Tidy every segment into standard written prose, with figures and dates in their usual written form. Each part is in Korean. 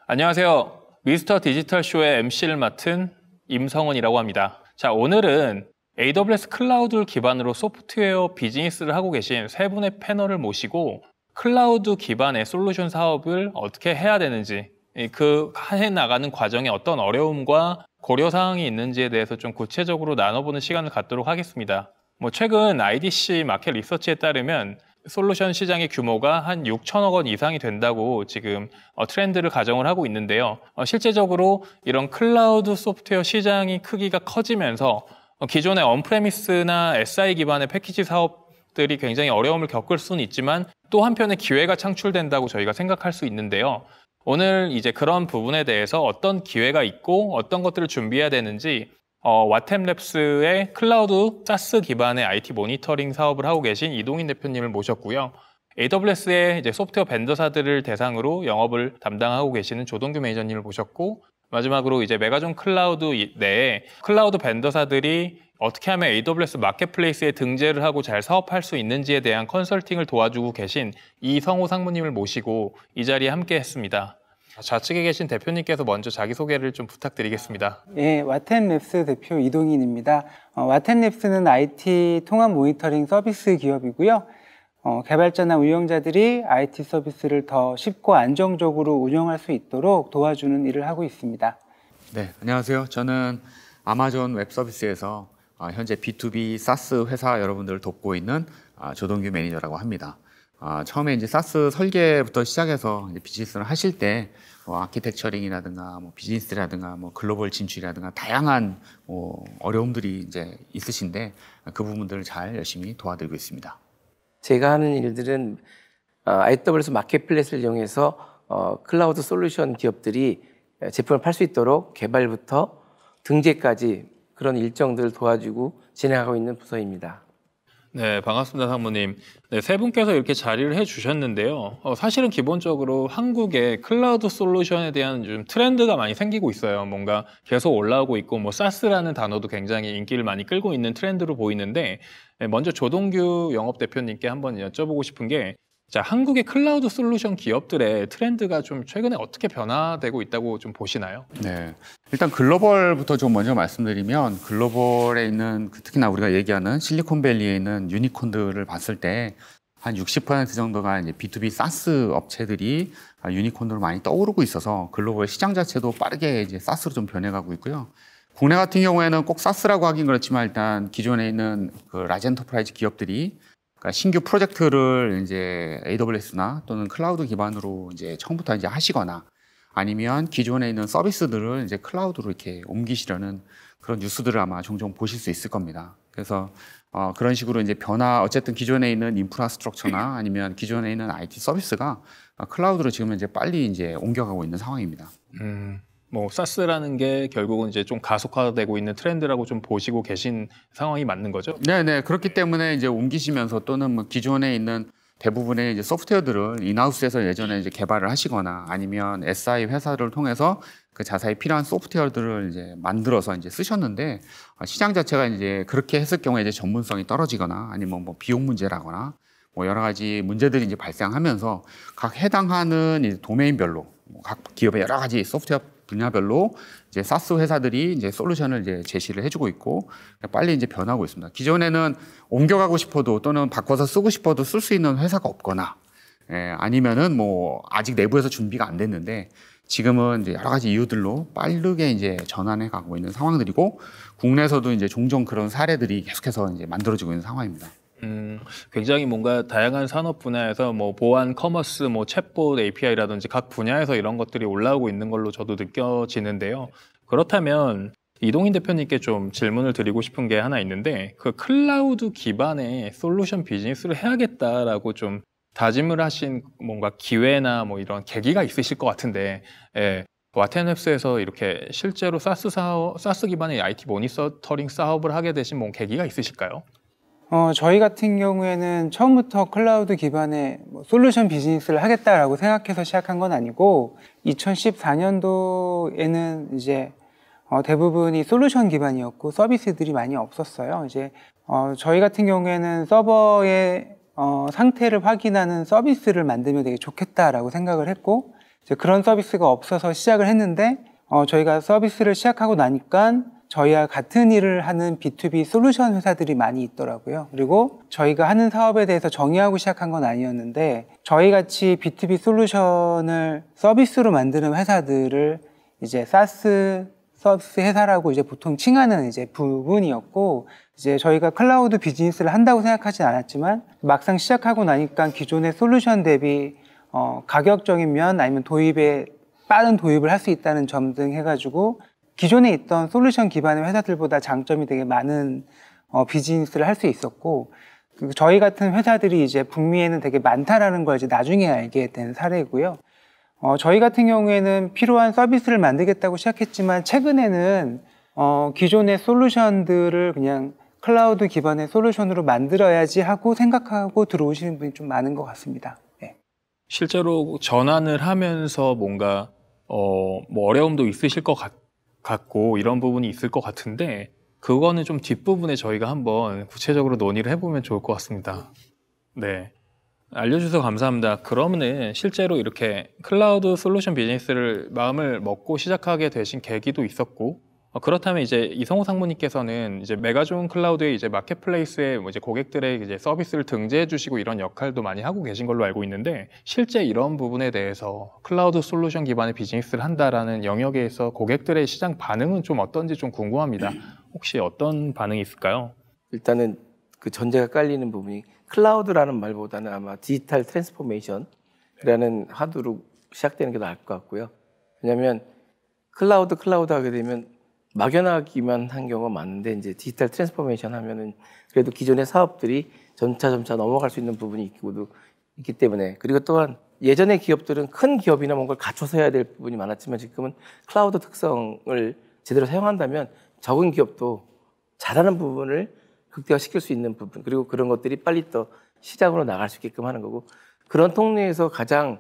안녕하세요. 미스터 디지털 쇼의 MC를 맡은 임성원이라고 합니다. 자, 오늘은 AWS 클라우드를 기반으로 소프트웨어 비즈니스를 하고 계신 세 분의 패널을 모시고 클라우드 기반의 솔루션 사업을 어떻게 해야 되는지, 그 해나가는 과정에 어떤 어려움과 고려사항이 있는지에 대해서 좀 구체적으로 나눠보는 시간을 갖도록 하겠습니다. 최근 IDC 마켓 리서치에 따르면 솔루션 시장의 규모가 한 6천억 원 이상이 된다고 지금 트렌드를 가정을 하고 있는데요. 실제적으로 이런 클라우드 소프트웨어 시장이 크기가 커지면서 기존의 언프레미스나 SI 기반의 패키지 사업들이 굉장히 어려움을 겪을 수는 있지만 또 한편의 기회가 창출된다고 저희가 생각할 수 있는데요. 오늘 이제 그런 부분에 대해서 어떤 기회가 있고 어떤 것들을 준비해야 되는지 와템랩스의 클라우드 사스 기반의 IT 모니터링 사업을 하고 계신 이동인 대표님을 모셨고요. AWS의 이제 소프트웨어 벤더사들을 대상으로 영업을 담당하고 계시는 조동규 매니저님을 모셨고, 마지막으로 이제 메가존 클라우드 내에 클라우드 벤더사들이 어떻게 하면 AWS 마켓플레이스에 등재를 하고 잘 사업할 수 있는지에 대한 컨설팅을 도와주고 계신 이성호 상무님을 모시고 이 자리에 함께 했습니다. 좌측에 계신 대표님께서 먼저 자기소개를 좀 부탁드리겠습니다. 예, 와템랩스 대표 이동인입니다. 와템랩스는 IT 통합 모니터링 서비스 기업이고요. 개발자나 운영자들이 IT 서비스를 더 쉽고 안정적으로 운영할 수 있도록 도와주는 일을 하고 있습니다. 네, 안녕하세요. 저는 아마존 웹 서비스에서 현재 B2B 사스 회사 여러분들을 돕고 있는 조동규 매니저라고 합니다. 처음에 이제 사스 설계부터 시작해서 이제 비즈니스를 하실 때 아키텍처링이라든가 비즈니스라든가 글로벌 진출이라든가 다양한 어려움들이 이제 있으신데 그 부분들을 잘 열심히 도와드리고 있습니다. 제가 하는 일들은 AWS 마켓플레이스를 이용해서 클라우드 솔루션 기업들이 제품을 팔 수 있도록 개발부터 등재까지 그런 일정들을 도와주고 진행하고 있는 부서입니다. 네, 반갑습니다, 상무님. 네, 세 분께서 이렇게 자리를 해주셨는데요. 사실은 기본적으로 한국의 클라우드 솔루션에 대한 좀 트렌드가 많이 생기고 있어요. 뭔가 계속 올라오고 있고, 사스라는 단어도 굉장히 인기를 많이 끌고 있는 트렌드로 보이는데, 먼저 조동규 영업대표님께 한번 여쭤보고 싶은 게, 자, 한국의 클라우드 솔루션 기업들의 트렌드가 좀 최근에 어떻게 변화되고 있다고 좀 보시나요? 네, 일단 글로벌부터 좀 먼저 말씀드리면 글로벌에 있는 특히나 우리가 얘기하는 실리콘밸리에 있는 유니콘들을 봤을 때 한 60% 정도가 이제 B2B 사스 업체들이 유니콘으로 많이 떠오르고 있어서 글로벌 시장 자체도 빠르게 이제 사스로 좀 변해가고 있고요. 국내 같은 경우에는 꼭 사스라고 하긴 그렇지만 일단 기존에 있는 그 라지 엔터프라이즈 기업들이 신규 프로젝트를 이제 AWS나 또는 클라우드 기반으로 이제 처음부터 이제 하시거나 아니면 기존에 있는 서비스들을 이제 클라우드로 이렇게 옮기시려는 그런 뉴스들을 아마 종종 보실 수 있을 겁니다. 그래서 그런 식으로 이제 어쨌든 기존에 있는 인프라스트럭처나 아니면 기존에 있는 IT 서비스가 클라우드로 지금 이제 빨리 이제 옮겨가고 있는 상황입니다. 사스라는 게 결국은 이제 좀 가속화되고 있는 트렌드라고 좀 보시고 계신 상황이 맞는 거죠? 네네. 그렇기 때문에 이제 옮기시면서 또는 기존에 있는 대부분의 이제 소프트웨어들을 인하우스에서 예전에 이제 개발을 하시거나 아니면 SI 회사를 통해서 그 자사에 필요한 소프트웨어들을 이제 만들어서 이제 쓰셨는데 시장 자체가 이제 그렇게 했을 경우에 이제 전문성이 떨어지거나 아니면 비용 문제라거나 여러 가지 문제들이 이제 발생하면서 각 해당하는 이제 도메인별로 각 기업의 여러 가지 소프트웨어 분야별로 이제 사스 회사들이 이제 솔루션을 이제 제시를 해주고 있고 빨리 이제 변하고 있습니다. 기존에는 옮겨가고 싶어도 또는 바꿔서 쓰고 싶어도 쓸 수 있는 회사가 없거나 아니면은 아직 내부에서 준비가 안 됐는데 지금은 이제 여러 가지 이유들로 빠르게 이제 전환해 가고 있는 상황들이고 국내에서도 이제 종종 그런 사례들이 계속해서 이제 만들어지고 있는 상황입니다. 굉장히 뭔가 다양한 산업 분야에서 보안, 커머스, 챗봇 API라든지 각 분야에서 이런 것들이 올라오고 있는 걸로 저도 느껴지는데요. 그렇다면 이동인 대표님께 좀 질문을 드리고 싶은 게 하나 있는데 그 클라우드 기반의 솔루션 비즈니스를 해야겠다라고 좀 다짐을 하신 뭔가 기회나 이런 계기가 있으실 것 같은데 와템랩스에서 이렇게 실제로 사스 기반의 IT 모니터링 사업을 하게 되신 계기가 있으실까요? 저희 같은 경우에는 처음부터 클라우드 기반의 솔루션 비즈니스를 하겠다라고 생각해서 시작한 건 아니고 2014년도에는 이제 대부분이 솔루션 기반이었고 서비스들이 많이 없었어요. 이제 저희 같은 경우에는 서버의 상태를 확인하는 서비스를 만들면 되게 좋겠다라고 생각을 했고 이제 그런 서비스가 없어서 시작을 했는데 저희가 서비스를 시작하고 나니까 저희와 같은 일을 하는 B2B 솔루션 회사들이 많이 있더라고요. 그리고 저희가 하는 사업에 대해서 정의하고 시작한 건 아니었는데 저희 같이 B2B 솔루션을 서비스로 만드는 회사들을 이제 사스 서비스 회사라고 이제 보통 칭하는 이제 부분이었고, 이제 저희가 클라우드 비즈니스를 한다고 생각하진 않았지만 막상 시작하고 나니까 기존의 솔루션 대비 가격적인 면 아니면 빠른 도입을 할 수 있다는 점 등 해가지고 기존에 있던 솔루션 기반의 회사들보다 장점이 되게 많은 비즈니스를 할 수 있었고, 저희 같은 회사들이 이제 북미에는 되게 많다라는 걸 이제 나중에 알게 된 사례고요. 저희 같은 경우에는 필요한 서비스를 만들겠다고 시작했지만 최근에는 기존의 솔루션들을 그냥 클라우드 기반의 솔루션으로 만들어야지 하고 생각하고 들어오시는 분이 좀 많은 것 같습니다. 네. 실제로 전환을 하면서 뭔가 뭐 어려움도 있으실 것 같고 이런 부분이 있을 것 같은데 그거는 좀 뒷부분에 저희가 한번 구체적으로 논의를 해보면 좋을 것 같습니다. 네. 알려주셔서 감사합니다. 그러면은 실제로 이렇게 클라우드 솔루션 비즈니스를 마음을 먹고 시작하게 되신 계기도 있었고, 그렇다면 이제 이성호 상무님께서는 이제 메가존 클라우드의 이제 마켓플레이스에 이제 고객들의 이제 서비스를 등재해 주시고 이런 역할도 많이 하고 계신 걸로 알고 있는데, 실제 이런 부분에 대해서 클라우드 솔루션 기반의 비즈니스를 한다라는 영역에서 고객들의 시장 반응은 좀 어떤지 좀 궁금합니다. 혹시 어떤 반응이 있을까요? 일단은 그 전제가 깔리는 부분이 클라우드라는 말보다는 아마 디지털 트랜스포메이션이라는 하드로 시작되는 게 나을 것 같고요. 왜냐하면 클라우드 하게 되면 막연하기만 한 경우가 많은데 이제 디지털 트랜스포메이션 하면은 그래도 기존의 사업들이 점차 넘어갈 수 있는 부분이 있기 때문에, 그리고 또한 예전의 기업들은 큰 기업이나 뭔가를 갖춰서 해야 될 부분이 많았지만 지금은 클라우드 특성을 제대로 사용한다면 적은 기업도 잘하는 부분을 극대화시킬 수 있는 부분, 그리고 그런 것들이 빨리 또 시장으로 나갈 수 있게끔 하는 거고, 그런 통로에서 가장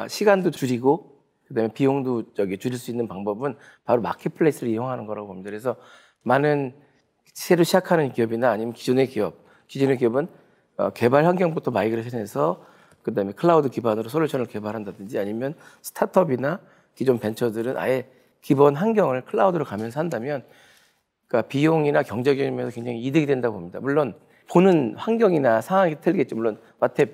시간도 줄이고 그다음에 비용도 줄일 수 있는 방법은 바로 마켓플레이스를 이용하는 거라고 봅니다. 그래서 많은 새로 시작하는 기업이나 아니면 기존의 기업은 개발 환경부터 마이그레이션해서 그다음에 클라우드 기반으로 솔루션을 개발한다든지, 아니면 스타트업이나 기존 벤처들은 아예 기본 환경을 클라우드로 가면서 한다면 그러니까 비용이나 경제적인 면에서 굉장히 이득이 된다고 봅니다. 물론 보는 환경이나 상황이 틀리겠죠. 물론 마태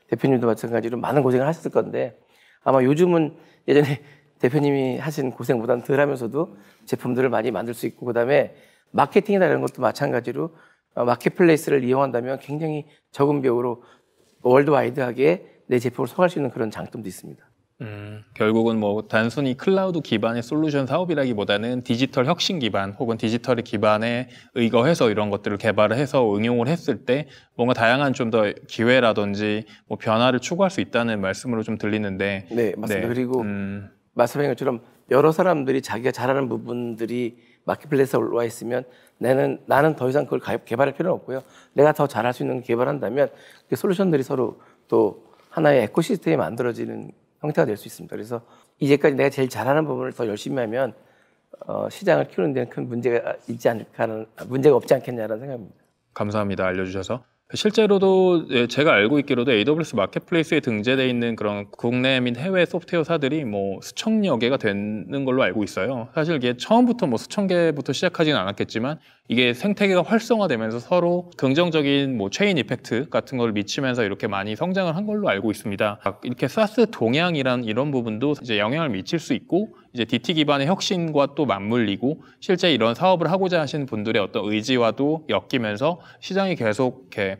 대표님도 마찬가지로 많은 고생을 하셨을 건데, 아마 요즘은 예전에 대표님이 하신 고생보다는 덜 하면서도 제품들을 많이 만들 수 있고, 그다음에 마케팅이나 이런 것도 마찬가지로 마켓플레이스를 이용한다면 굉장히 적은 비용으로 월드와이드하게 내 제품을 소개할 수 있는 그런 장점도 있습니다. 결국은 뭐 단순히 클라우드 기반의 솔루션 사업이라기보다는 디지털 혁신 기반 혹은 디지털 기반에 의거해서 이런 것들을 개발을 해서 응용을 했을 때 뭔가 다양한 좀 더 기회라든지 뭐 변화를 추구할 수 있다는 말씀으로 좀 들리는데. 네, 맞습니다. 네. 그리고 말씀하신 것처럼 여러 사람들이 자기가 잘하는 부분들이 마켓플레이스에 올라와 있으면 나는 더 이상 그걸 개발할 필요는 없고요. 내가 더 잘할 수 있는 걸 개발한다면 그 솔루션들이 서로 또 하나의 에코시스템이 만들어지는 형태가 될 수 있습니다. 그래서 이제까지 내가 제일 잘하는 부분을 더 열심히 하면 시장을 키우는 데는 큰 문제가 없지 않겠냐라는 생각입니다. 감사합니다. 알려주셔서. 실제로도 제가 알고 있기로도 AWS 마켓플레이스에 등재되어 있는 그런 국내 및 해외 소프트웨어사들이 뭐 수천여 개가 되는 걸로 알고 있어요. 사실 이게 처음부터 뭐 수천 개부터 시작하지는 않았겠지만 이게 생태계가 활성화되면서 서로 긍정적인 뭐 체인 이펙트 같은 걸 미치면서 이렇게 많이 성장을 한 걸로 알고 있습니다. 이렇게 사스 동향이란 이런 부분도 이제 영향을 미칠 수 있고, 이제 DT 기반의 혁신과 또 맞물리고 실제 이런 사업을 하고자 하시는 분들의 어떤 의지와도 엮이면서 시장이 계속 이렇게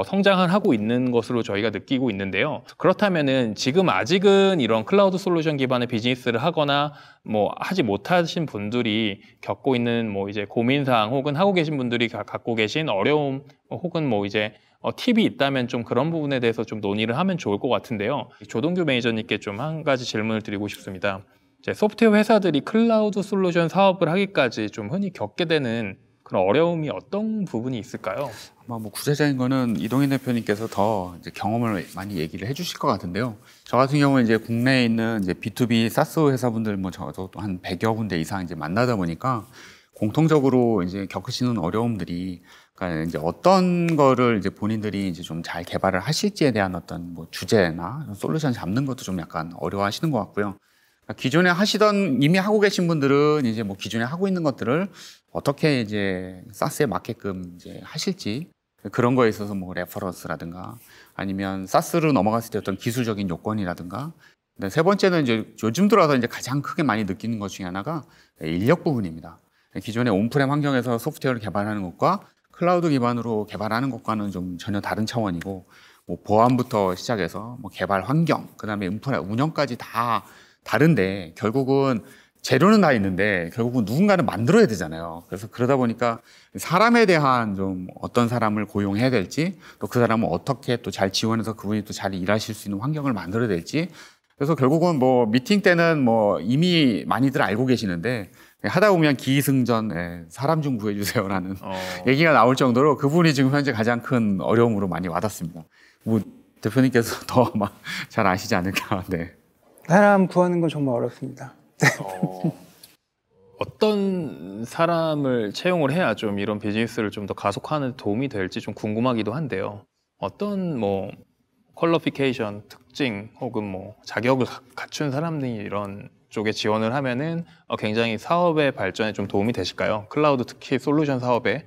성장을 하고 있는 것으로 저희가 느끼고 있는데요. 그렇다면은 지금 아직은 이런 클라우드 솔루션 기반의 비즈니스를 하거나 뭐 하지 못하신 분들이 겪고 있는 뭐 이제 고민사항 혹은 하고 계신 분들이 갖고 계신 어려움 혹은 뭐 이제 팁이 있다면 좀 그런 부분에 대해서 좀 논의를 하면 좋을 것 같은데요. 조동규 매니저님께 좀 한 가지 질문을 드리고 싶습니다. 이제 소프트웨어 회사들이 클라우드 솔루션 사업을 하기까지 좀 흔히 겪게 되는 그런 어려움이 어떤 부분이 있을까요? 아마 뭐 구체적인 거는 이동인 대표님께서 더 이제 경험을 많이 얘기를 해주실 것 같은데요. 저 같은 경우는 이제 국내에 있는 이제 B2B 사스 회사분들 뭐 저도 한 100여 군데 이상 이제 만나다 보니까 공통적으로 이제 겪으시는 어려움들이 그러니까 이제 어떤 거를 이제 본인들이 이제 좀 잘 개발을 하실지에 대한 어떤 뭐 주제나 솔루션 잡는 것도 좀 약간 어려워하시는 것 같고요. 그러니까 기존에 하시던 이미 하고 계신 분들은 이제 뭐 기존에 하고 있는 것들을 어떻게 이제 사스에 맞게끔 이제 하실지 그런 거에 있어서 뭐 레퍼런스라든가 아니면 사스로 넘어갔을 때 어떤 기술적인 요건이라든가 세 번째는 이제 요즘 들어서 이제 가장 크게 많이 느끼는 것 중에 하나가 인력 부분입니다. 기존의 온프렘 환경에서 소프트웨어를 개발하는 것과 클라우드 기반으로 개발하는 것과는 좀 전혀 다른 차원이고 뭐 보안부터 시작해서 뭐 개발 환경, 그다음에 인프라 운영까지 다 다른데 결국은 재료는 다 있는데 결국은 누군가는 만들어야 되잖아요. 그래서 그러다 보니까 사람에 대한 좀 어떤 사람을 고용해야 될지 또 그 사람을 어떻게 또 잘 지원해서 그분이 또 잘 일하실 수 있는 환경을 만들어야 될지 그래서 결국은 뭐 미팅 때는 뭐 이미 많이들 알고 계시는데 하다 보면 기승전 사람 좀 구해주세요라는 얘기가 나올 정도로 그분이 지금 현재 가장 큰 어려움으로 많이 와닿습니다. 뭐 대표님께서 더 막 잘 아시지 않을까. 네. 사람 구하는 건 정말 어렵습니다. 어떤 사람을 채용을 해야 좀 이런 비즈니스를 좀 더 가속화하는 데 도움이 될지 좀 궁금하기도 한데요. 어떤 뭐 퀄리피케이션, 특징 혹은 뭐 자격을 갖춘 사람들이 이런 쪽에 지원을 하면은 굉장히 사업의 발전에 좀 도움이 되실까요? 클라우드 특히 솔루션 사업의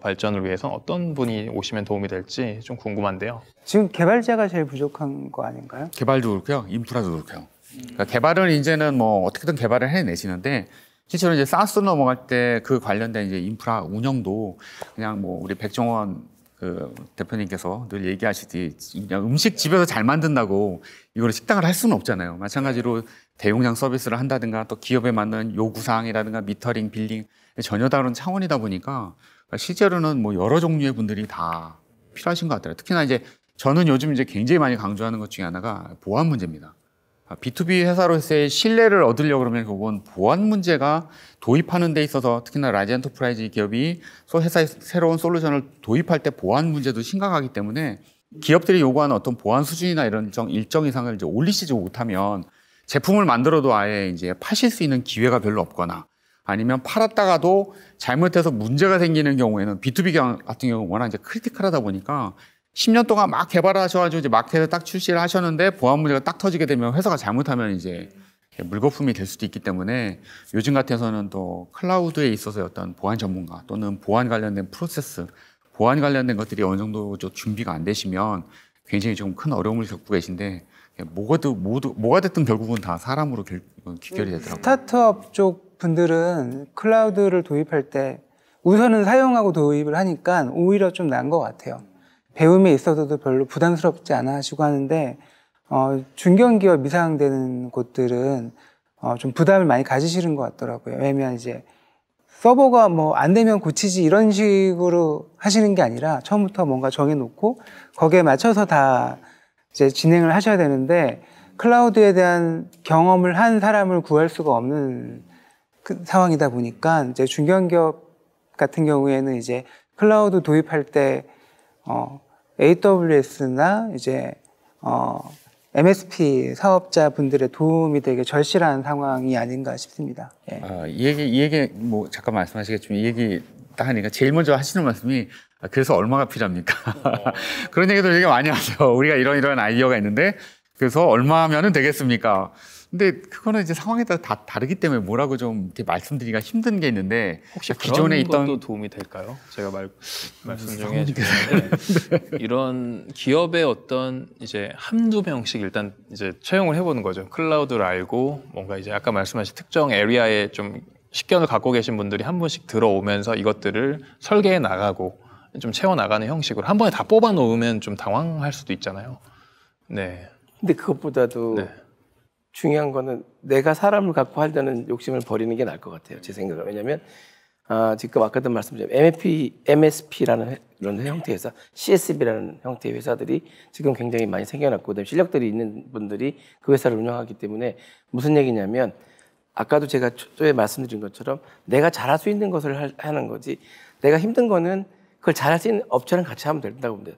발전을 위해서 어떤 분이 오시면 도움이 될지 좀 궁금한데요. 지금 개발자가 제일 부족한 거 아닌가요? 개발도 그렇고요, 인프라도 그렇고요. 그러니까 개발은 이제는 뭐 어떻게든 개발을 해내시는데 실제로 이제 사스로 넘어갈 때 그 관련된 이제 인프라 운영도 그냥 뭐 우리 백종원 그 대표님께서 늘 얘기하시듯이 그냥 음식 집에서 잘 만든다고 이걸 식당을 할 수는 없잖아요. 마찬가지로 대용량 서비스를 한다든가 또 기업에 맞는 요구사항이라든가 미터링, 빌링 전혀 다른 차원이다 보니까 실제로는 뭐 여러 종류의 분들이 다 필요하신 것 같아요. 특히나 이제 저는 요즘 이제 굉장히 많이 강조하는 것 중에 하나가 보안 문제입니다. B2B 회사로서의 신뢰를 얻으려고 그러면 그건 보안 문제가 도입하는 데 있어서 특히나 라지 엔터프라이즈 기업이 회사의 새로운 솔루션을 도입할 때 보안 문제도 심각하기 때문에 기업들이 요구하는 어떤 보안 수준이나 이런 일정 이상을 이제 올리시지 못하면 제품을 만들어도 아예 이제 파실 수 있는 기회가 별로 없거나 아니면 팔았다가도 잘못해서 문제가 생기는 경우에는 B2B 같은 경우는 워낙 이제 크리티컬하다 보니까 10년 동안 막 개발하셔가지고 이제 마켓에 딱 출시를 하셨는데 보안 문제가 딱 터지게 되면 회사가 잘못하면 이제 물거품이 될 수도 있기 때문에 요즘 같아서는 또 클라우드에 있어서의 어떤 보안 전문가 또는 보안 관련된 프로세스, 보안 관련된 것들이 어느 정도 좀 준비가 안 되시면 굉장히 좀 큰 어려움을 겪고 계신데 뭐가 됐든 결국은 다 사람으로 귀결이 되더라고요. 스타트업 쪽 분들은 클라우드를 도입할 때 우선은 사용하고 도입을 하니까 오히려 좀 나은 것 같아요. 배움에 있어서도 별로 부담스럽지 않아 하시고 하는데 중견기업 이상 되는 곳들은 좀 부담을 많이 가지시는 것 같더라고요. 왜냐면 이제 서버가 뭐 안 되면 고치지 이런 식으로 하시는 게 아니라 처음부터 뭔가 정해놓고 거기에 맞춰서 다 이제 진행을 하셔야 되는데 클라우드에 대한 경험을 한 사람을 구할 수가 없는 그 상황이다 보니까 이제 중견기업 같은 경우에는 이제 클라우드 도입할 때 AWS나 이제 MSP 사업자분들의 도움이 되게 절실한 상황이 아닌가 싶습니다. 예. 이 얘기 뭐 잠깐 말씀하시겠지만 이 얘기 딱 하니까 제일 먼저 하시는 말씀이 그래서 얼마가 필요합니까? 그런 얘기도 되게 많이 하세요. 우리가 이런 아이디어가 있는데 그래서 얼마면은 되겠습니까? 근데 그거는 이제 상황에 따라 다 다르기 때문에 뭐라고 좀 이렇게 말씀드리기가 힘든 게 있는데 혹시 기존에 그런 있던 것도 도움이 될까요? 제가 말씀 중에 죄송한데 이런 기업의 어떤 이제 한두 명씩 일단 이제 채용을 해보는 거죠. 클라우드를 알고 뭔가 이제 아까 말씀하신 특정 에리아에 좀 식견을 갖고 계신 분들이 한 분씩 들어오면서 이것들을 설계해 나가고 좀 채워 나가는 형식으로 한 번에 다 뽑아 놓으면 좀 당황할 수도 있잖아요. 네. 근데 그것보다도 네. 중요한 거는 내가 사람을 갖고 하려는 욕심을 버리는 게 나을 것 같아요. 제 생각은. 왜냐하면 지금 아까도 말씀드린 MSP라는 이런 형태의 회사, CSB라는 형태의 회사들이 지금 굉장히 많이 생겨났고 그다음에 실력들이 있는 분들이 그 회사를 운영하기 때문에 무슨 얘기냐면 아까도 제가 초에 말씀드린 것처럼 내가 잘할 수 있는 것을 하는 거지 내가 힘든 거는 그걸 잘할 수 있는 업체랑 같이 하면 된다고 봅니다.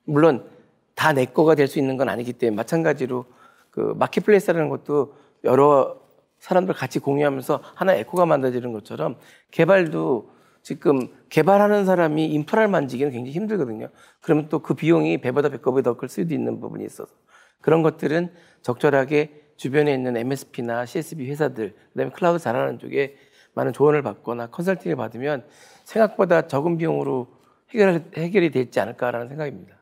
물론 다 내 거가 될 수 있는 건 아니기 때문에 마찬가지로 그 마켓플레이스라는 것도 여러 사람들 같이 공유하면서 하나의 에코가 만들어지는 것처럼 개발도 지금 개발하는 사람이 인프라를 만지기는 굉장히 힘들거든요. 그러면 또 그 비용이 배보다 배꼽이 더 클 수도 있는 부분이 있어서 그런 것들은 적절하게 주변에 있는 MSP나 CSP 회사들, 그다음에 클라우드 잘하는 쪽에 많은 조언을 받거나 컨설팅을 받으면 생각보다 적은 비용으로 해결이 되지 않을까라는 생각입니다.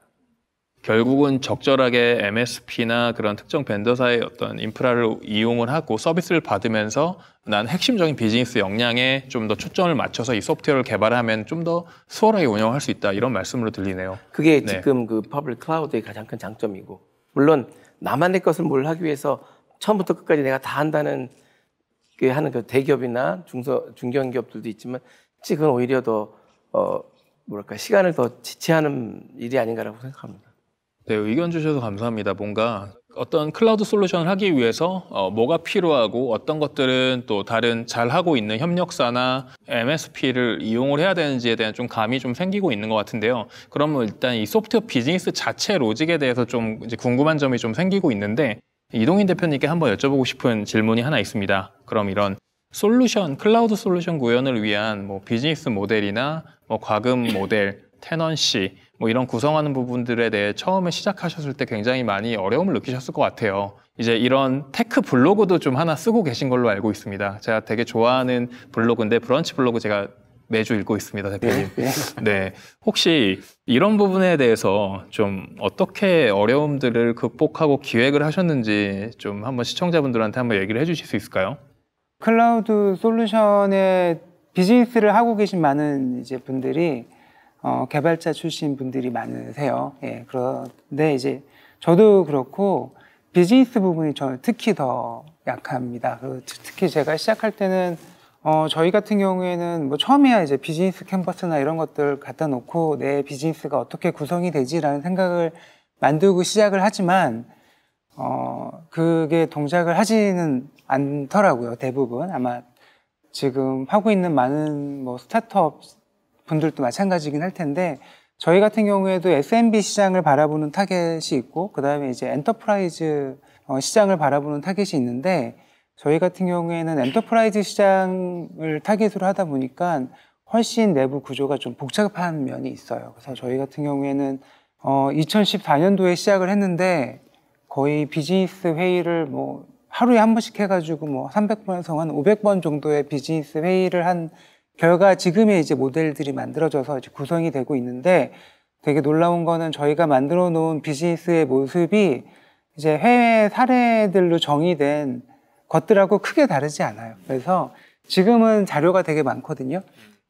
결국은 적절하게 MSP나 그런 특정 벤더사의 어떤 인프라를 이용을 하고 서비스를 받으면서 난 핵심적인 비즈니스 역량에 좀 더 초점을 맞춰서 이 소프트웨어를 개발하면 좀 더 수월하게 운영할 수 있다 이런 말씀으로 들리네요. 그게 네. 지금 그 퍼블릭 클라우드의 가장 큰 장점이고 물론 나만의 것을 뭘 하기 위해서 처음부터 끝까지 내가 다 한다는 그 하는 그 대기업이나 중견기업들도 있지만 그건 오히려 더 뭐랄까 시간을 더 지체하는 일이 아닌가라고 생각합니다. 네, 의견 주셔서 감사합니다. 뭔가 어떤 클라우드 솔루션을 하기 위해서 뭐가 필요하고 어떤 것들은 또 다른 잘하고 있는 협력사나 MSP를 이용을 해야 되는지에 대한 좀 감이 좀 생기고 있는 것 같은데요. 그러면 일단 이 소프트웨어 비즈니스 자체 로직에 대해서 좀 이제 궁금한 점이 좀 생기고 있는데 이동인 대표님께 한번 여쭤보고 싶은 질문이 하나 있습니다. 그럼 이런 솔루션, 클라우드 솔루션 구현을 위한 뭐 비즈니스 모델이나 뭐 과금 모델, 테넌시 뭐 이런 구성하는 부분들에 대해 처음에 시작하셨을 때 굉장히 많이 어려움을 느끼셨을 것 같아요. 이제 이런 테크 블로그도 좀 하나 쓰고 계신 걸로 알고 있습니다. 제가 되게 좋아하는 블로그인데 브런치 블로그 제가 매주 읽고 있습니다, 대표님. 네. 혹시 이런 부분에 대해서 좀 어떻게 어려움들을 극복하고 기획을 하셨는지 좀 한번 시청자분들한테 한번 얘기를 해주실 수 있을까요? 클라우드 솔루션의 비즈니스를 하고 계신 많은 이제 분들이 개발자 출신 분들이 많으세요. 예, 그런데 이제 저도 그렇고 비즈니스 부분이 저는 특히 더 약합니다. 특히 제가 시작할 때는 저희 같은 경우에는 뭐 처음에야 이제 비즈니스 캔버스나 이런 것들 갖다 놓고 내 비즈니스가 어떻게 구성이 되지라는 생각을 만들고 시작을 하지만 그게 동작을 하지는 않더라고요. 대부분 아마 지금 하고 있는 많은 뭐 스타트업 분들도 마찬가지긴 할 텐데 저희 같은 경우에도 SMB 시장을 바라보는 타겟이 있고 그 다음에 이제 엔터프라이즈 시장을 바라보는 타겟이 있는데 저희 같은 경우에는 엔터프라이즈 시장을 타겟으로 하다 보니까 훨씬 내부 구조가 좀 복잡한 면이 있어요. 그래서 저희 같은 경우에는 2014년도에 시작을 했는데 거의 비즈니스 회의를 뭐 하루에 한 번씩 해가지고 뭐 300번에서 한 500번 정도의 비즈니스 회의를 한 결과 지금의 이제 모델들이 만들어져서 이제 구성이 되고 있는데 되게 놀라운 거는 저희가 만들어 놓은 비즈니스의 모습이 이제 해외 사례들로 정의된 것들하고 크게 다르지 않아요. 그래서 지금은 자료가 되게 많거든요.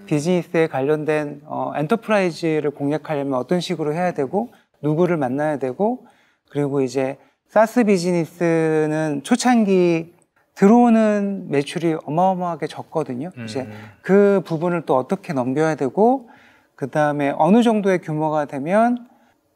비즈니스에 관련된 엔터프라이즈를 공략하려면 어떤 식으로 해야 되고 누구를 만나야 되고 그리고 이제 사스 비즈니스는 초창기 들어오는 매출이 어마어마하게 적거든요. 이제 그 부분을 또 어떻게 넘겨야 되고 그 다음에 어느 정도의 규모가 되면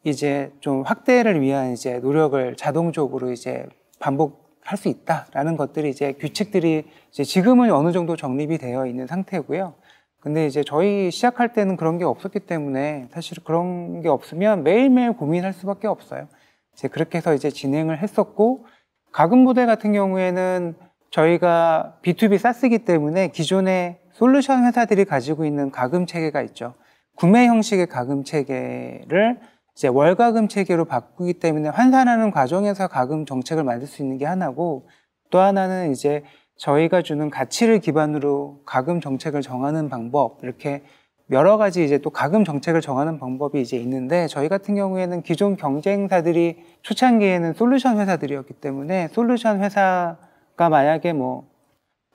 이제 좀 확대를 위한 이제 노력을 자동적으로 이제 반복할 수 있다라는 것들이 이제 규칙들이 이제 지금은 어느 정도 정립이 되어 있는 상태고요. 근데 이제 저희 시작할 때는 그런 게 없었기 때문에 사실 그런 게 없으면 매일매일 고민할 수밖에 없어요. 이제 그렇게 해서 이제 진행을 했었고 가금 모델 같은 경우에는 저희가 B2B 사스기 때문에 기존의 솔루션 회사들이 가지고 있는 가금 체계가 있죠. 구매 형식의 가금 체계를 이제 월가금 체계로 바꾸기 때문에 환산하는 과정에서 가금 정책을 만들 수 있는 게 하나고 또 하나는 이제 저희가 주는 가치를 기반으로 가금 정책을 정하는 방법 이렇게 여러 가지 이제 또 가금 정책을 정하는 방법이 이제 있는데 저희 같은 경우에는 기존 경쟁사들이 초창기에는 솔루션 회사들이었기 때문에 솔루션 회사가 만약에 뭐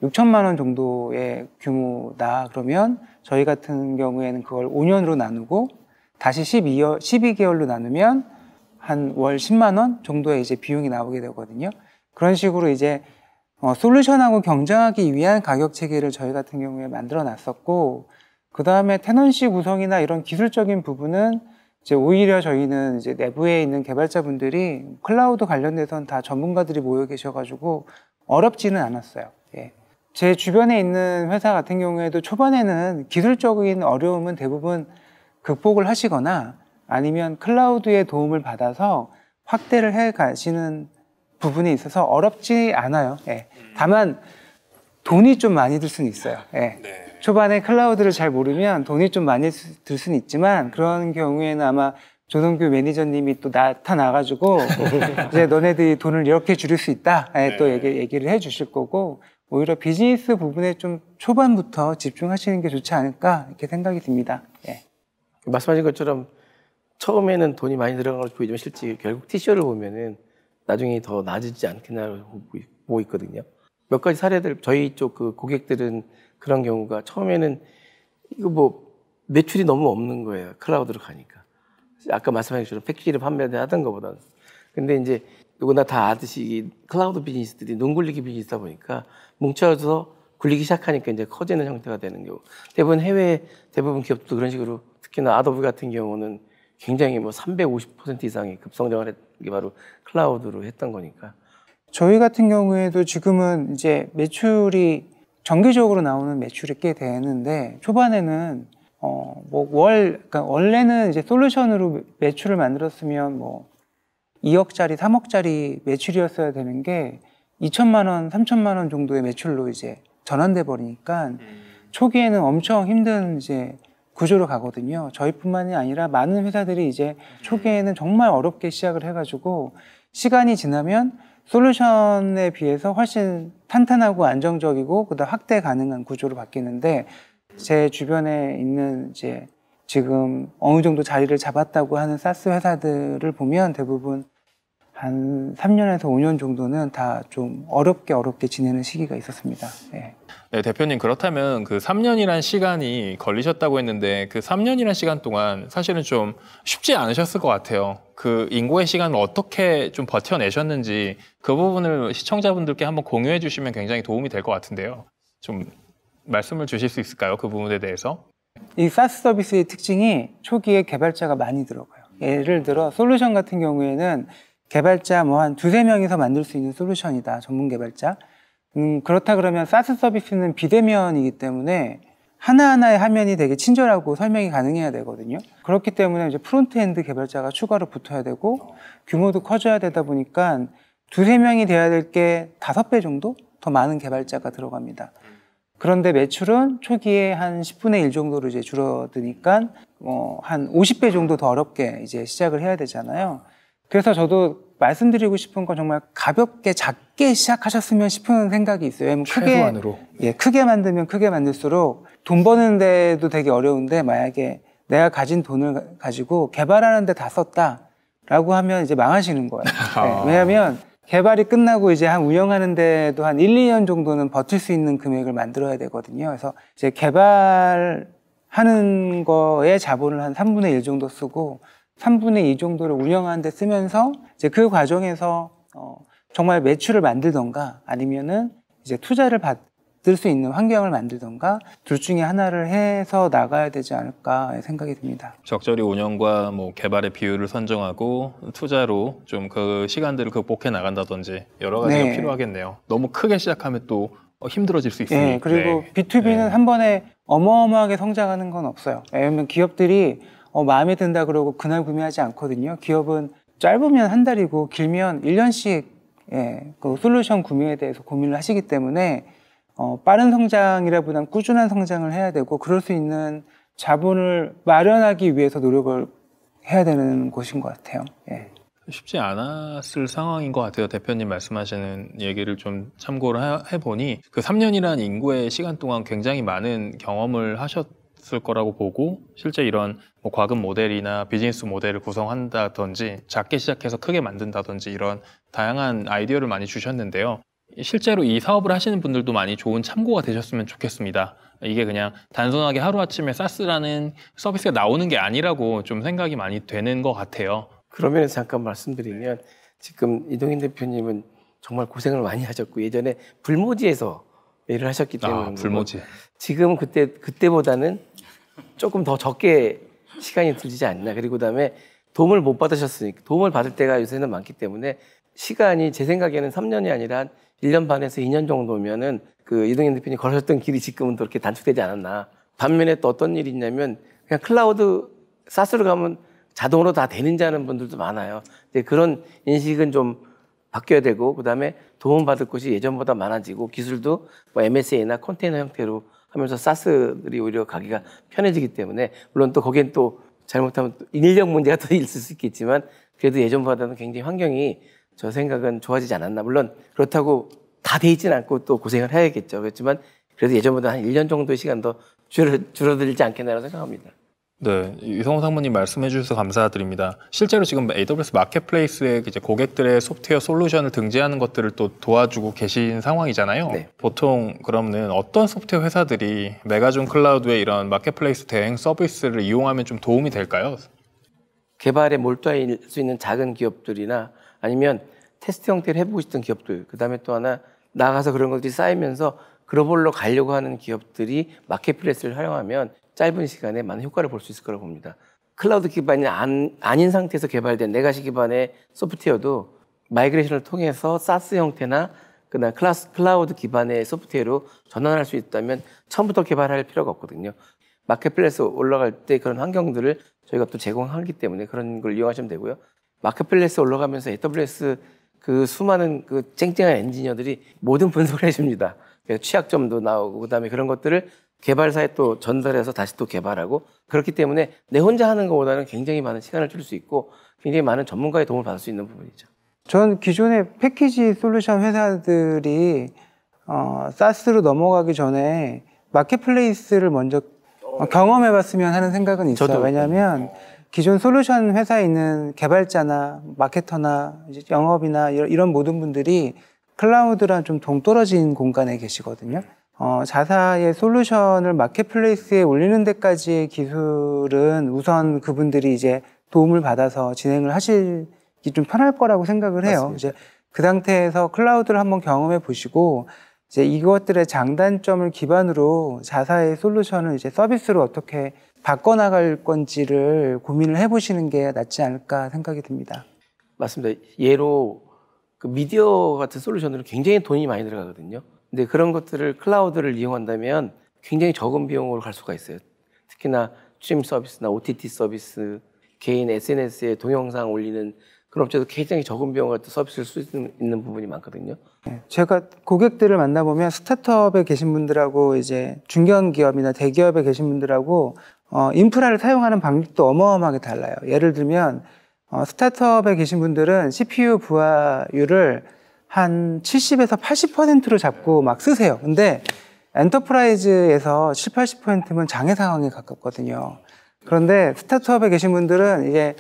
6천만 원 정도의 규모다 그러면 저희 같은 경우에는 그걸 5년으로 나누고 다시 12개월로 나누면 한 월 10만 원 정도의 이제 비용이 나오게 되거든요. 그런 식으로 이제 솔루션하고 경쟁하기 위한 가격 체계를 저희 같은 경우에 만들어 놨었고 그 다음에 테넌시 구성이나 이런 기술적인 부분은 이제 오히려 저희는 이제 내부에 있는 개발자분들이 클라우드 관련돼서는 다 전문가들이 모여 계셔가지고 어렵지는 않았어요. 예. 제 주변에 있는 회사 같은 경우에도 초반에는 기술적인 어려움은 대부분 극복을 하시거나 아니면 클라우드의 도움을 받아서 확대를 해 가시는 부분이 있어서 어렵지 않아요. 예. 다만 돈이 좀 많이 들 수는 있어요. 예. 초반에 클라우드를 잘 모르면 돈이 좀 많이 들 수는 있지만 그런 경우에는 아마 조성규 매니저님이 또 나타나가지고 이제 너네들이 돈을 이렇게 줄일 수 있다. 예, 또 얘기를 해주실 거고 오히려 비즈니스 부분에 좀 초반부터 집중하시는 게 좋지 않을까 이렇게 생각이 듭니다. 예. 말씀하신 것처럼 처음에는 돈이 많이 들어간 걸 보이지만 실제 결국 TCO를 보면은 나중에 더 나아지지 않겠나 보고 있거든요. 몇 가지 사례들 저희 쪽 그 고객들은 그런 경우가 처음에는 이거 뭐 매출이 너무 없는 거예요. 클라우드로 가니까. 아까 말씀하신 것처럼 패키지를 판매를 하던 것보다는. 근데 이제 누구나 다 아듯이 클라우드 비즈니스들이 눈 굴리기 비즈니스다 보니까 뭉쳐서 굴리기 시작하니까 이제 커지는 형태가 되는 경우. 대부분 기업도 그런 식으로 특히나 아도비 같은 경우는 굉장히 뭐 350% 이상의 급성장을 했던 게 바로 클라우드로 했던 거니까. 저희 같은 경우에도 지금은 이제 매출이 정기적으로 나오는 매출이 꽤 되는데 초반에는 그러니까 원래는 이제 솔루션으로 매출을 만들었으면 뭐 2억짜리, 3억짜리 매출이었어야 되는 게 2천만 원, 3천만 원 정도의 매출로 이제 전환돼 버리니까 초기에는 엄청 힘든 이제 구조로 가거든요. 저희뿐만이 아니라 많은 회사들이 이제 초기에는 정말 어렵게 시작을 해가지고 시간이 지나면 솔루션에 비해서 훨씬 탄탄하고 안정적이고 그다음 확대 가능한 구조로 바뀌는데 제 주변에 있는 이제 지금 어느 정도 자리를 잡았다고 하는 사스 회사들을 보면 대부분 한 3년에서 5년 정도는 다 좀 어렵게 지내는 시기가 있었습니다. 네. 네, 대표님 그렇다면 그 3년이란 시간이 걸리셨다고 했는데 그 3년이란 시간 동안 사실은 좀 쉽지 않으셨을 것 같아요. 그 인고의 시간을 어떻게 좀 버텨내셨는지 그 부분을 시청자분들께 한번 공유해 주시면 굉장히 도움이 될 것 같은데요. 좀 말씀을 주실 수 있을까요? 그 부분에 대해서. 이 사스 서비스의 특징이 초기에 개발자가 많이 들어가요. 예를 들어 솔루션 같은 경우에는 개발자 뭐 한 2-3명이서 만들 수 있는 솔루션이다. 전문 개발자. 그렇다 그러면 사스 서비스는 비대면이기 때문에 하나하나의 화면이 되게 친절하고 설명이 가능해야 되거든요. 그렇기 때문에 이제 프론트엔드 개발자가 추가로 붙어야 되고 규모도 커져야 되다 보니까 2-3명이 돼야 될 게 5배 정도 더 많은 개발자가 들어갑니다. 그런데 매출은 초기에 한 10분의 1 정도로 이제 줄어드니까 한 50배 정도 더 어렵게 이제 시작을 해야 되잖아요. 그래서 저도 말씀드리고 싶은 건 정말 가볍게 작게 시작하셨으면 싶은 생각이 있어요. 최소한으로. 크게 만들면 크게 만들수록 돈 버는데도 되게 어려운데 만약에 내가 가진 돈을 가지고 개발하는데 다 썼다라고 하면 이제 망하시는 거예요. 네, 왜냐하면 개발이 끝나고 이제 한 운영하는데도 한 1-2년 정도는 버틸 수 있는 금액을 만들어야 되거든요. 그래서 이제 개발하는 거에 자본을 한 3분의 1 정도 쓰고 3분의 2 정도를 운영하는 데 쓰면서 이제 그 과정에서 정말 매출을 만들던가 아니면은 이제 투자를 받을 수 있는 환경을 만들던가 둘 중에 하나를 해서 나가야 되지 않을까 생각이 듭니다. 적절히 운영과 뭐 개발의 비율을 선정하고 투자로 좀 그 시간들을 극복해 나간다든지 여러 가지가 네. 필요하겠네요. 너무 크게 시작하면 또 힘들어질 수 있으니. 네, 그리고 B2B는 한 번에 어마어마하게 성장하는 건 없어요. 왜냐하면 기업들이 마음에 든다 그러고 그날 구매하지 않거든요. 기업은 짧으면 한 달이고 길면 1년씩 그 솔루션 구매에 대해서 고민을 하시기 때문에 빠른 성장이라보다는 꾸준한 성장을 해야 되고 그럴 수 있는 자본을 마련하기 위해서 노력을 해야 되는 곳인 것 같아요. 예. 쉽지 않았을 상황인 것 같아요. 대표님 말씀하시는 얘기를 좀 참고를 해보니 그 3년이라는 인구의 시간 동안 굉장히 많은 경험을 하셨을 거라고 보고 실제 이런 뭐 과금 모델이나 비즈니스 모델을 구성한다든지 작게 시작해서 크게 만든다든지 이런 다양한 아이디어를 많이 주셨는데요. 실제로 이 사업을 하시는 분들도 많이 좋은 참고가 되셨으면 좋겠습니다. 이게 그냥 단순하게 하루아침에 사스라는 서비스가 나오는 게 아니라고 좀 생각이 많이 되는 것 같아요. 그러면 잠깐 말씀드리면 지금 이동인 대표님은 정말 고생을 많이 하셨고 예전에 불모지에서 일을 하셨기 때문에 불모지. 지금 그때보다는 조금 더 적게 시간이 들지 않나. 그리고 그다음에 도움을 못 받으셨으니까 도움을 받을 때가 요새는 많기 때문에 시간이 제 생각에는 3년이 아니라 한 1년 반에서 2년 정도면은 그 이동인 대표님이 걸으셨던 길이 지금은 또 이렇게 단축되지 않았나. 반면에 또 어떤 일이 있냐면 그냥 클라우드 사스로 가면 자동으로 다 되는지 하는 분들도 많아요. 이제 그런 인식은 좀 바뀌어야 되고 그다음에 도움받을 곳이 예전보다 많아지고 기술도 뭐 MSA나 컨테이너 형태로 하면서 사스들이 오히려 가기가 편해지기 때문에 물론 또 거기엔 또 잘못하면 또 인력 문제가 더 있을 수 있겠지만 그래도 예전보다는 굉장히 환경이 저 생각은 좋아지지 않았나. 물론 그렇다고 다 돼 있지는 않고 또 고생을 해야겠죠. 그렇지만 그래도 예전보다 한 1년 정도의 시간 더 줄어들지 않겠나라고 생각합니다. 네, 이성호 상무님 말씀해 주셔서 감사드립니다. 실제로 지금 AWS 마켓플레이스에 이제 고객들의 소프트웨어 솔루션을 등재하는 것들을 또 도와주고 계신 상황이잖아요. 네. 보통 그러면 어떤 소프트웨어 회사들이 메가존 클라우드의 이런 마켓플레이스 대행 서비스를 이용하면 좀 도움이 될까요? 개발에 몰두할 수 있는 작은 기업들이나 아니면 테스트 형태를 해보고 싶은 기업들, 그다음에 또 하나 나가서 그런 것들이 쌓이면서 글로벌로 가려고 하는 기업들이 마켓플레이스를 활용하면 짧은 시간에 많은 효과를 볼 수 있을 거라고 봅니다. 클라우드 기반이 아닌 상태에서 개발된 레가시 기반의 소프트웨어도 마이그레이션을 통해서 사스 형태나 그다음 클라우드 기반의 소프트웨어로 전환할 수 있다면 처음부터 개발할 필요가 없거든요. 마켓플레이스 올라갈 때 그런 환경들을 저희가 또 제공하기 때문에 그런 걸 이용하시면 되고요. 마켓플레이스 올라가면서 AWS 그 수많은 그 쨍쨍한 엔지니어들이 모든 분석을 해줍니다. 그래서 취약점도 나오고 그다음에 그런 것들을 개발사에 또 전달해서 다시 또 개발하고 그렇기 때문에 내 혼자 하는 것보다는 굉장히 많은 시간을 줄 수 있고 굉장히 많은 전문가의 도움을 받을 수 있는 부분이죠. 전 기존의 패키지 솔루션 회사들이 사스로 넘어가기 전에 마켓플레이스를 먼저 경험해봤으면 하는 생각은 있어요. 저도. 왜냐하면 기존 솔루션 회사에 있는 개발자나 마케터나 이제 영업이나 이런 모든 분들이 클라우드랑 좀 동떨어진 공간에 계시거든요. 자사의 솔루션을 마켓플레이스에 올리는 데까지의 기술은 우선 그분들이 이제 도움을 받아서 진행을 하시기 좀 편할 거라고 생각을 해요. 맞습니다. 이제 그 상태에서 클라우드를 한번 경험해 보시고 이제 이것들의 장단점을 기반으로 자사의 솔루션을 이제 서비스로 어떻게 바꿔나갈 건지를 고민을 해보시는 게 낫지 않을까 생각이 듭니다. 맞습니다. 예로 그 미디어 같은 솔루션들은 굉장히 돈이 많이 들어가거든요. 근데 그런 것들을 클라우드를 이용한다면 굉장히 적은 비용으로 갈 수가 있어요. 특히나 스트림 서비스나 OTT 서비스, 개인 SNS에 동영상 올리는 그런 업체도 굉장히 적은 비용으로 서비스를 쓸 수 있는 부분이 많거든요. 제가 고객들을 만나보면 스타트업에 계신 분들하고 이제 중견기업이나 대기업에 계신 분들하고 인프라를 사용하는 방식도 어마어마하게 달라요. 예를 들면 스타트업에 계신 분들은 CPU 부하율을 한 70에서 80%로 잡고 막 쓰세요. 근데 엔터프라이즈에서 7, 80%면 장애 상황에 가깝거든요. 그런데 스타트업에 계신 분들은 이제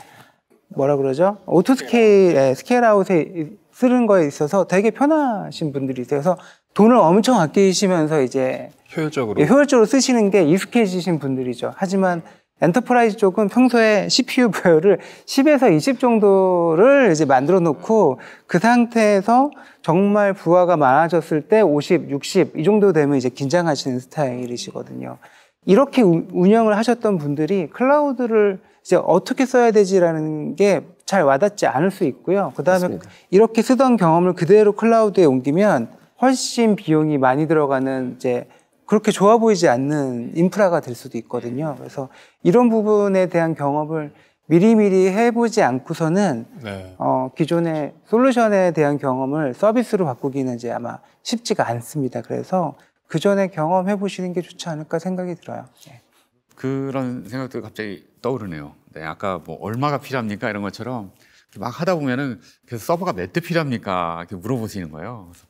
뭐라 그러죠? 오토 스케일 아웃에 쓰는 거에 있어서 되게 편하신 분들이세요. 그래서 돈을 엄청 아끼시면서 이제 효율적으로 쓰시는 게 익숙해지신 분들이죠. 하지만 엔터프라이즈 쪽은 평소에 CPU 부하율을 10에서 20 정도를 이제 만들어 놓고 그 상태에서 정말 부하가 많아졌을 때 50, 60 이 정도 되면 이제 긴장하시는 스타일이시거든요. 이렇게 운영을 하셨던 분들이 클라우드를 이제 어떻게 써야 되지라는 게 잘 와닿지 않을 수 있고요. 그 다음에 맞습니다. 이렇게 쓰던 경험을 그대로 클라우드에 옮기면 훨씬 비용이 많이 들어가는 이제 그렇게 좋아 보이지 않는 인프라가 될 수도 있거든요. 그래서 이런 부분에 대한 경험을 미리미리 해보지 않고서는 기존의 솔루션에 대한 경험을 서비스로 바꾸기는 이제 아마 쉽지가 않습니다. 그래서 그 전에 경험해 보시는 게 좋지 않을까 생각이 들어요. 네. 그런 생각도 갑자기 떠오르네요. 네, 아까 뭐 얼마가 필요합니까 이런 것처럼 막 하다 보면은 그래서 서버가 몇 대 필요합니까 이렇게 물어보시는 거예요. 그래서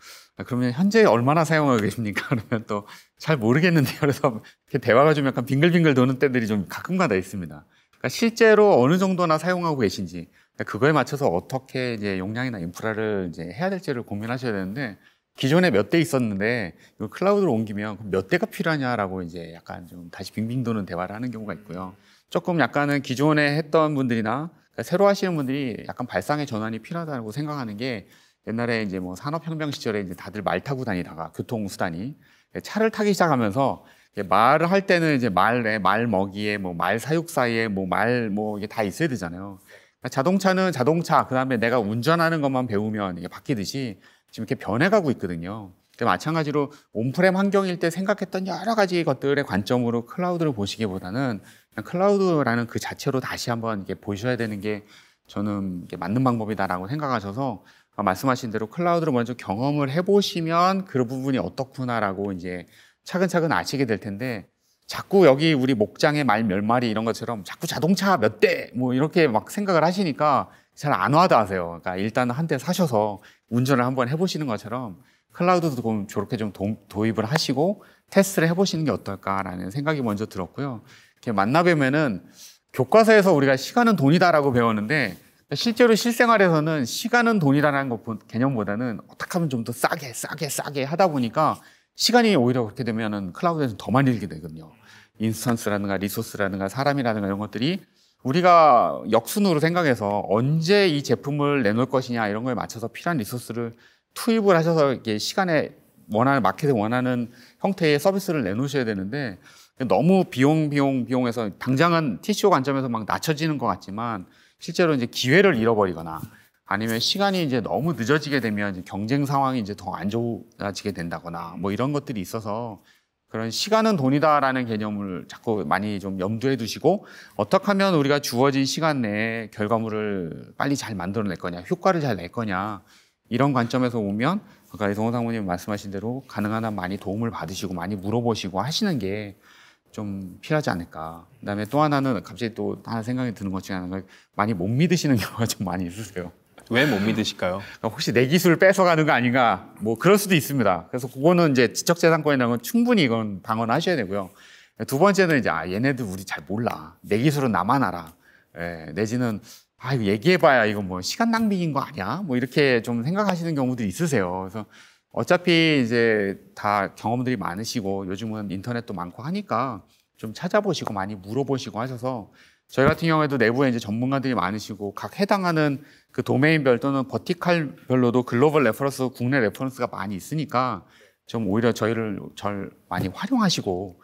그러면 현재 얼마나 사용하고 계십니까? 그러면 또 잘 모르겠는데요. 그래서 이렇게 대화가 좀 약간 빙글빙글 도는 때들이 좀 가끔가다 있습니다. 그러니까 실제로 어느 정도나 사용하고 계신지 그거에 맞춰서 어떻게 이제 용량이나 인프라를 이제 해야 될지를 고민하셔야 되는데 기존에 몇 대 있었는데 이거 클라우드로 옮기면 몇 대가 필요하냐라고 이제 약간 좀 다시 빙빙 도는 대화를 하는 경우가 있고요. 조금 약간은 기존에 했던 분들이나 그러니까 새로 하시는 분들이 약간 발상의 전환이 필요하다고 생각하는 게 옛날에 이제 뭐 산업혁명 시절에 이제 다들 말 타고 다니다가 교통수단이 차를 타기 시작하면서 말을 할 때는 이제 말 먹이에 뭐 말 사육사에 뭐 이게 다 있어야 되잖아요. 그러니까 자동차는 자동차, 그 다음에 내가 운전하는 것만 배우면 이게 바뀌듯이 지금 이렇게 변해가고 있거든요. 마찬가지로 온프렘 환경일 때 생각했던 여러 가지 것들의 관점으로 클라우드를 보시기보다는 그냥 클라우드라는 그 자체로 다시 한번 이렇게 보셔야 되는 게 저는 이게 맞는 방법이다라고 생각하셔서 말씀하신 대로 클라우드를 먼저 경험을 해보시면 그 부분이 어떻구나라고 이제 차근차근 아시게 될 텐데 자꾸 여기 우리 목장의 말 몇 마리 이런 것처럼 자꾸 자동차 몇 대 뭐 이렇게 막 생각을 하시니까 잘 안 와닿으세요. 그러니까 일단 한 대 사셔서 운전을 한번 해보시는 것처럼 클라우드도 저렇게 좀 도입을 하시고 테스트를 해보시는 게 어떨까라는 생각이 먼저 들었고요. 이렇게 만나뵈면은 교과서에서 우리가 시간은 돈이다라고 배웠는데 실제로 실생활에서는 시간은 돈이라는 것 개념보다는 어떻게 하면 좀 더 싸게 하다 보니까 시간이 오히려 그렇게 되면은 클라우드에서 더 많이 들게 되거든요. 인스턴스라든가 리소스라든가 사람이라든가 이런 것들이 우리가 역순으로 생각해서 언제 이 제품을 내놓을 것이냐 이런 거에 맞춰서 필요한 리소스를 투입을 하셔서 이게 시간에 마켓에 원하는 형태의 서비스를 내놓으셔야 되는데 너무 비용에서 당장은 TCO 관점에서 막 낮춰지는 것 같지만 실제로 이제 기회를 잃어버리거나 아니면 시간이 이제 너무 늦어지게 되면 이제 경쟁 상황이 이제 더 안 좋아지게 된다거나 뭐 이런 것들이 있어서 그런 시간은 돈이다라는 개념을 자꾸 많이 좀 염두에 두시고 어떻게 하면 우리가 주어진 시간 내에 결과물을 빨리 잘 만들어낼 거냐, 효과를 잘 낼 거냐 이런 관점에서 보면 아까 이성호 상무님 말씀하신 대로 가능한 한 많이 도움을 받으시고 많이 물어보시고 하시는 게 좀 필요하지 않을까. 그다음에 또 하나는 갑자기 또 하나 생각이 드는 것 중에 하나가 많이 못 믿으시는 경우가 좀 많이 있으세요. 왜 못 믿으실까요? 혹시 내 기술을 뺏어가는 거 아닌가? 뭐 그럴 수도 있습니다. 그래서 그거는 이제 지적재산권이라는 건 충분히 이건 방어하셔야 되고요. 두 번째는 이제 얘네들 우리 잘 몰라. 내 기술은 나만 알아. 내지는 이거 얘기해봐야 이거 뭐 시간 낭비인 거 아니야? 뭐 이렇게 좀 생각하시는 경우들이 있으세요. 그래서 어차피 이제 다 경험들이 많으시고 요즘은 인터넷도 많고 하니까 좀 찾아보시고 많이 물어보시고 하셔서 저희 같은 경우에도 내부에 이제 전문가들이 많으시고 각 해당하는 그 도메인별 또는 버티칼별로도 글로벌 레퍼런스, 국내 레퍼런스가 많이 있으니까 좀 오히려 저를 많이 활용하시고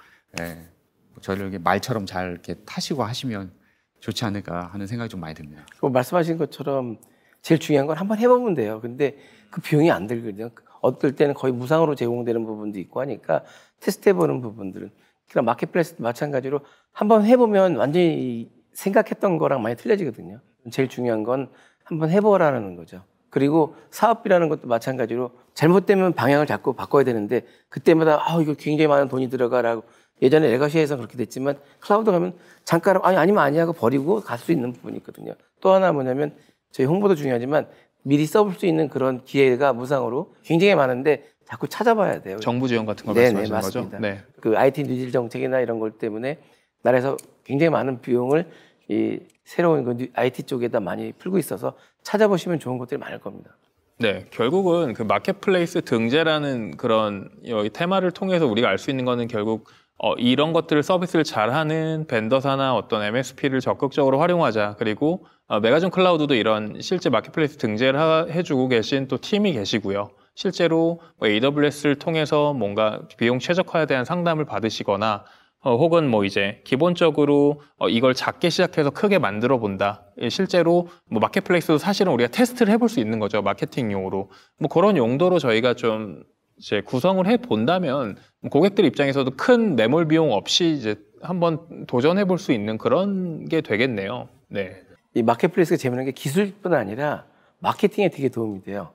저를 이렇게 말처럼 잘 이렇게 타시고 하시면 좋지 않을까 하는 생각이 좀 많이 듭니다. 말씀하신 것처럼 제일 중요한 건 한번 해보면 돼요. 근데 그 비용이 안 들거든요. 어떨 때는 거의 무상으로 제공되는 부분도 있고 하니까 테스트해보는 부분들은 그런 마켓플레이스도 마찬가지로 한번 해보면 완전히 생각했던 거랑 많이 틀려지거든요. 제일 중요한 건 한번 해보라는 거죠. 그리고 사업비라는 것도 마찬가지로 잘못되면 방향을 자꾸 바꿔야 되는데 그때마다 이거 굉장히 많은 돈이 들어가라고 예전에 레거시에서 그렇게 됐지만 클라우드 가면 잠깐 아니면 아니하고 버리고 갈 수 있는 부분이 있거든요. 또 하나 뭐냐면 저희 홍보도 중요하지만 미리 써볼 수 있는 그런 기회가 무상으로 굉장히 많은데 자꾸 찾아봐야 돼요. 정부 지원 같은 거 네네, 말씀하시는 맞습니다. 거죠? 네. 그 IT 뉴딜 정책이나 이런 것 때문에 나라에서 굉장히 많은 비용을 이 새로운 그 IT 쪽에다 많이 풀고 있어서 찾아보시면 좋은 것들이 많을 겁니다. 네, 결국은 그 마켓플레이스 등재라는 그런 여기 테마를 통해서 우리가 알 수 있는 거는 결국 이런 것들을 서비스를 잘하는 벤더사나 어떤 MSP를 적극적으로 활용하자. 그리고 메가존 클라우드도 이런 실제 마켓플레이스 등재를 해주고 계신 또 팀이 계시고요. 실제로 AWS를 통해서 뭔가 비용 최적화에 대한 상담을 받으시거나 혹은 이제 기본적으로 이걸 작게 시작해서 크게 만들어 본다. 실제로 마켓플레이스도 사실은 우리가 테스트를 해볼 수 있는 거죠. 마케팅용으로. 그런 용도로 저희가 좀 이제 구성을 해 본다면 고객들 입장에서도 큰 매몰 비용 없이 이제 한번 도전해 볼 수 있는 그런 게 되겠네요. 네. 이 마켓플레이스가 재미있는 게 기술뿐 아니라 마케팅에 되게 도움이 돼요.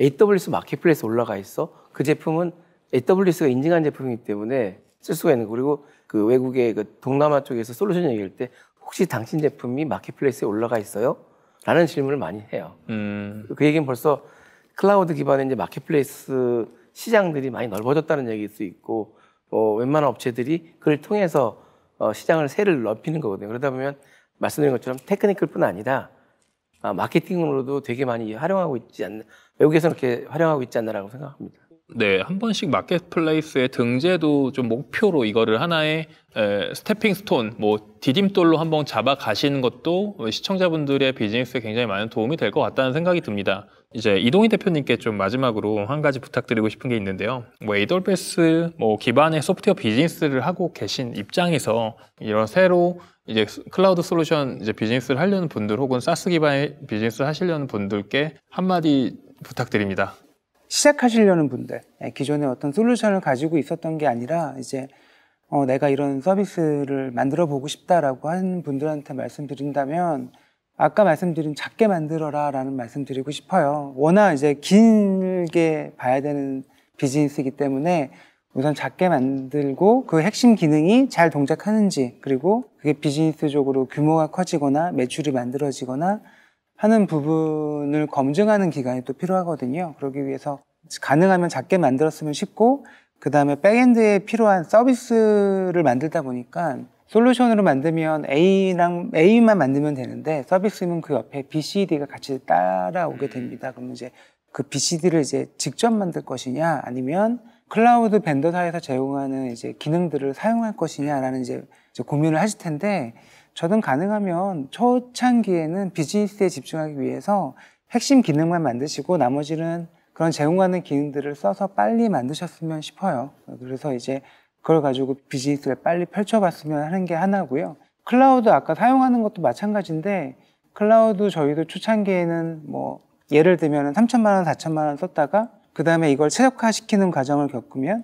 AWS 마켓플레이스 올라가 있어. 그 제품은 AWS가 인증한 제품이기 때문에 쓸 수가 있는 거. 그리고 그 외국의 그 동남아 쪽에서 솔루션 얘기할 때 혹시 당신 제품이 마켓플레이스에 올라가 있어요? 라는 질문을 많이 해요. 그 얘기는 벌써 클라우드 기반의 이제 마켓플레이스 시장들이 많이 넓어졌다는 얘기일 수 있고, 웬만한 업체들이 그걸 통해서 시장을 세를 넓히는 거거든요. 그러다 보면 말씀드린 것처럼 테크니컬뿐 아니라 마케팅으로도 되게 많이 활용하고 있지 않나, 외국에서는 그렇게 활용하고 있지 않나라고 생각합니다. 네, 한 번씩 마켓플레이스의 등재도 좀 목표로 이거를 하나의 스태핑 스톤, 디딤돌로 한번 잡아 가시는 것도 시청자분들의 비즈니스에 굉장히 많은 도움이 될 것 같다는 생각이 듭니다. 이제 이동희 대표님께 좀 마지막으로 한 가지 부탁드리고 싶은 게 있는데요. AWS 기반의 소프트웨어 비즈니스를 하고 계신 입장에서 이런 새로 이제 클라우드 솔루션 이제 비즈니스를 하려는 분들 혹은 사스 기반의 비즈니스를 하시려는 분들께 한마디 부탁드립니다. 시작하시려는 분들, 기존에 어떤 솔루션을 가지고 있었던 게 아니라 이제 내가 이런 서비스를 만들어 보고 싶다라고 하는 분들한테 말씀드린다면 아까 말씀드린 작게 만들어라 라는 말씀 드리고 싶어요. 워낙 이제 길게 봐야 되는 비즈니스이기 때문에 우선 작게 만들고 그 핵심 기능이 잘 동작하는지, 그리고 그게 비즈니스적으로 규모가 커지거나 매출이 만들어지거나 하는 부분을 검증하는 기간이 또 필요하거든요. 그러기 위해서 가능하면 작게 만들었으면 싶고, 그 다음에 백엔드에 필요한 서비스를 만들다 보니까 솔루션으로 만들면 A만 만들면 되는데 서비스는 그 옆에 B, C, D가 같이 따라오게 됩니다. 그러면 이제 그 B, C, D를 이제 직접 만들 것이냐, 아니면 클라우드 벤더사에서 제공하는 이제 기능들을 사용할 것이냐라는 이제 고민을 하실 텐데, 저는 가능하면 초창기에는 비즈니스에 집중하기 위해서 핵심 기능만 만드시고 나머지는 그런 제공하는 기능들을 써서 빨리 만드셨으면 싶어요. 그래서 이제 그걸 가지고 비즈니스를 빨리 펼쳐봤으면 하는 게 하나고요. 클라우드 아까 사용하는 것도 마찬가지인데, 클라우드 저희도 초창기에는 뭐 예를 들면 3천만 원, 4천만 원 썼다가 그 다음에 이걸 최적화시키는 과정을 겪으면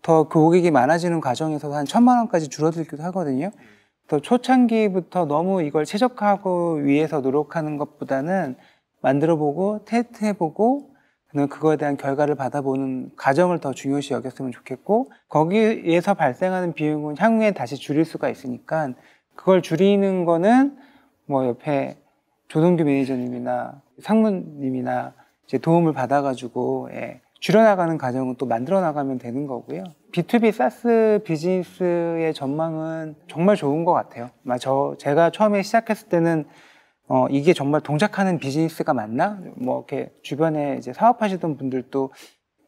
더 그 고객이 많아지는 과정에서 한 1,000만 원까지 줄어들기도 하거든요. 더 초창기부터 너무 이걸 최적화하고 위해서 노력하는 것보다는 만들어보고 테스트해보고 그거에 대한 결과를 받아보는 과정을 더 중요시 여겼으면 좋겠고, 거기에서 발생하는 비용은 향후에 다시 줄일 수가 있으니까 그걸 줄이는 거는 뭐 옆에 조동규 매니저님이나 상무님이나 이제 도움을 받아가지고 줄여나가는 과정은 또 만들어 나가면 되는 거고요. B2B 사스 비즈니스의 전망은 정말 좋은 것 같아요. 제가 처음에 시작했을 때는 이게 정말 동작하는 비즈니스가 맞나? 뭐 이렇게 주변에 이제 사업하시던 분들도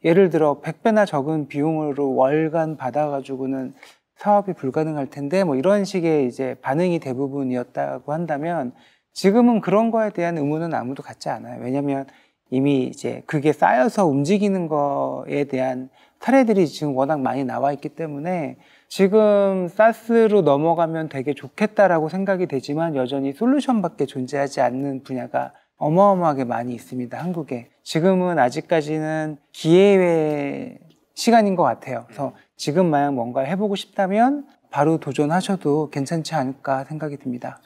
예를 들어 100배나 적은 비용으로 월간 받아가지고는 사업이 불가능할 텐데 뭐 이런 식의 이제 반응이 대부분이었다고 한다면, 지금은 그런 거에 대한 의무는 아무도 갖지 않아요. 왜냐하면 이미 이제 그게 쌓여서 움직이는 거에 대한 사례들이 지금 워낙 많이 나와 있기 때문에 지금 사스로 넘어가면 되게 좋겠다라고 생각이 되지만 여전히 솔루션밖에 존재하지 않는 분야가 어마어마하게 많이 있습니다, 한국에. 지금은 아직까지는 기회의 시간인 것 같아요. 그래서 지금 만약 뭔가 해보고 싶다면 바로 도전하셔도 괜찮지 않을까 생각이 듭니다.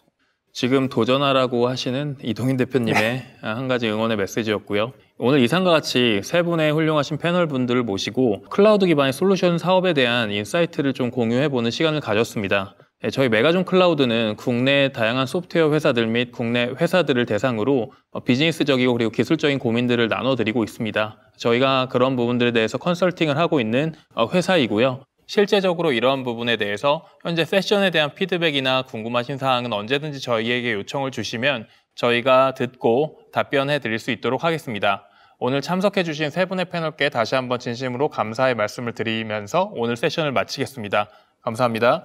지금 도전하라고 하시는 이동인 대표님의 한 가지 응원의 메시지였고요. 오늘 이상과 같이 세 분의 훌륭하신 패널 분들을 모시고 클라우드 기반의 솔루션 사업에 대한 인사이트를 좀 공유해보는 시간을 가졌습니다. 저희 메가존 클라우드는 국내 다양한 소프트웨어 회사들 및 국내 회사들을 대상으로 비즈니스적이고 그리고 기술적인 고민들을 나눠드리고 있습니다. 저희가 그런 부분들에 대해서 컨설팅을 하고 있는 회사이고요. 실제적으로 이러한 부분에 대해서 현재 세션에 대한 피드백이나 궁금하신 사항은 언제든지 저희에게 요청을 주시면 저희가 듣고 답변해 드릴 수 있도록 하겠습니다. 오늘 참석해 주신 세 분의 패널께 다시 한번 진심으로 감사의 말씀을 드리면서 오늘 세션을 마치겠습니다. 감사합니다.